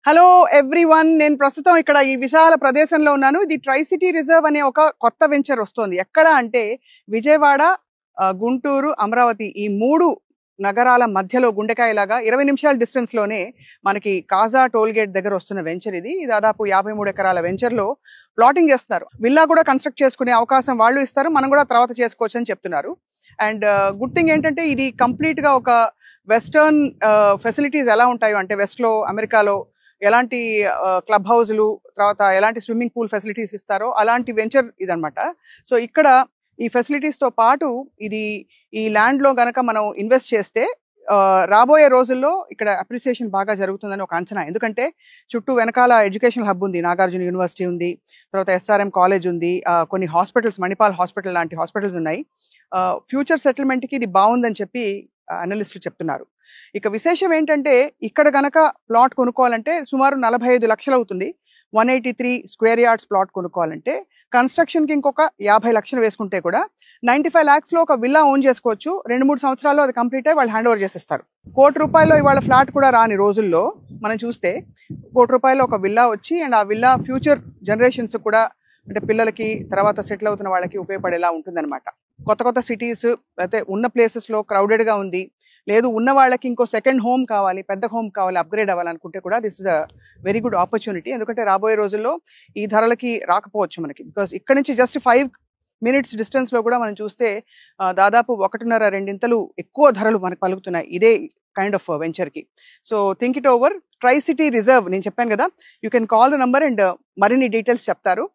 Hello everyone, నేను ప్రస్తుతం ఇక్కడ ఈ విశాల ప్రదేశంలో ఉన్నాను. ఇది ట్రై సిటీ రిజర్వ్ అనే ఒక కొత్త వెంచర్ వస్తోంది. ఎక్కడ అంటే విజయవాడ, గుంటూరు, అమరావతి ఈ 3 నగరాల మధ్యలో గుండెకాయలాగా 20 నిమిషాల డిస్టెన్స్ లోనే మనకి కాజా టోల్ గేట్ దగ్గర వస్తున్న వెంచర్ ఇది. దాదాపు 53 ఎకరాల వెంచర్ లో ప్లాటింగ్ చేస్తున్నారు. విల్లా కూడా కన్స్ట్రక్ట్ చేసుకునే అవకాశం వాళ్ళు ఇస్తారు, మనం కూడా తర్వాత చేసుకోవచ్చు అని చెప్తున్నారు. అండ్ గుడ్ థింగ్ ఏంటంటే ఇది కంప్లీట్ గా ఒక వెస్టర్న్ ఫెసిలిటీస్ ఎలా ఉంటాయో అంటే వెస్ట్ లో అమెరికాలో ఎలాంటి క్లబ్ హౌస్లు తర్వాత ఎలాంటి స్విమ్మింగ్ పూల్ ఫెసిలిటీస్ ఇస్తారో అలాంటి వెంచర్ ఇదనమాట. సో ఇక్కడ ఈ ఫెసిలిటీస్తో పాటు ఇది ఈ ల్యాండ్లో గనక మనం ఇన్వెస్ట్ చేస్తే రాబోయే రోజుల్లో ఇక్కడ అప్రిసియేషన్ బాగా జరుగుతుందని ఒక అంచనా. ఎందుకంటే చుట్టూ వెనకాల ఎడ్యుకేషనల్ హబ్ ఉంది, నాగార్జున యూనివర్సిటీ ఉంది, తర్వాత ఎస్ఆర్ఎం కాలేజ్ ఉంది, కొన్ని హాస్పిటల్స్, మణిపాల్ హాస్పిటల్ లాంటి హాస్పిటల్స్ ఉన్నాయి. ఫ్యూచర్ సెటిల్మెంట్కి ఇది బాగుందని చెప్పి అనలిస్టులు చెప్తున్నారు. ఇక విశేషం ఏంటంటే ఇక్కడ గనక ప్లాట్ కొనుక్కోవాలంటే సుమారు 45 లక్షలు అవుతుంది. 183 స్క్వేర్ యార్డ్స్ ప్లాట్ కొనుక్కోవాలంటే కన్స్ట్రక్షన్కి ఇంకొక 50 లక్షలు వేసుకుంటే కూడా 95 lakhsలో ఒక విల్లా ఓన్ చేసుకోవచ్చు. 2-3 సంవత్సరాల్లో అది కంప్లీట్ అయ్యి వాళ్ళు హ్యాండ్ ఓవర్ చేసేస్తారు. ₹1 ఇవాళ ఫ్లాట్ కూడా రాని రోజుల్లో మనం చూస్తే ₹1 ఒక విల్లా వచ్చి అండ్ ఆ విల్లా ఫ్యూచర్ జనరేషన్స్ కూడా అంటే పిల్లలకి తర్వాత సెటిల్ అవుతున్న వాళ్ళకి ఉపయోగపడేలా ఉంటుందన్నమాట. కొత్త కొత్త సిటీస్ అయితే ఉన్న ప్లేసెస్లో క్రౌడెడ్గా ఉంది, లేదు ఉన్న వాళ్ళకి ఇంకో సెకండ్ హోమ్ కావాలి, పెద్ద హోమ్ కావాలి, అప్గ్రేడ్ అవ్వాలనుకుంటే కూడా this is a very good opportunity. ఎందుకంటే రాబోయే రోజుల్లో ఈ ధరలకి రాకపోవచ్చు మనకి. బికాస్ ఇక్కడ నుంచి జస్ట్ 5 minutes డిస్టెన్స్లో కూడా మనం చూస్తే దాదాపు 1.5-2 ఎక్కువ ధరలు మనకు పలుకుతున్నాయి ఇదే కైండ్ ఆఫ్ వెంచర్కి. So think it over. Tri city reserve నేను చెప్పాను కదా, you can call the number and మరిన్ని డీటెయిల్స్ చెప్తారు.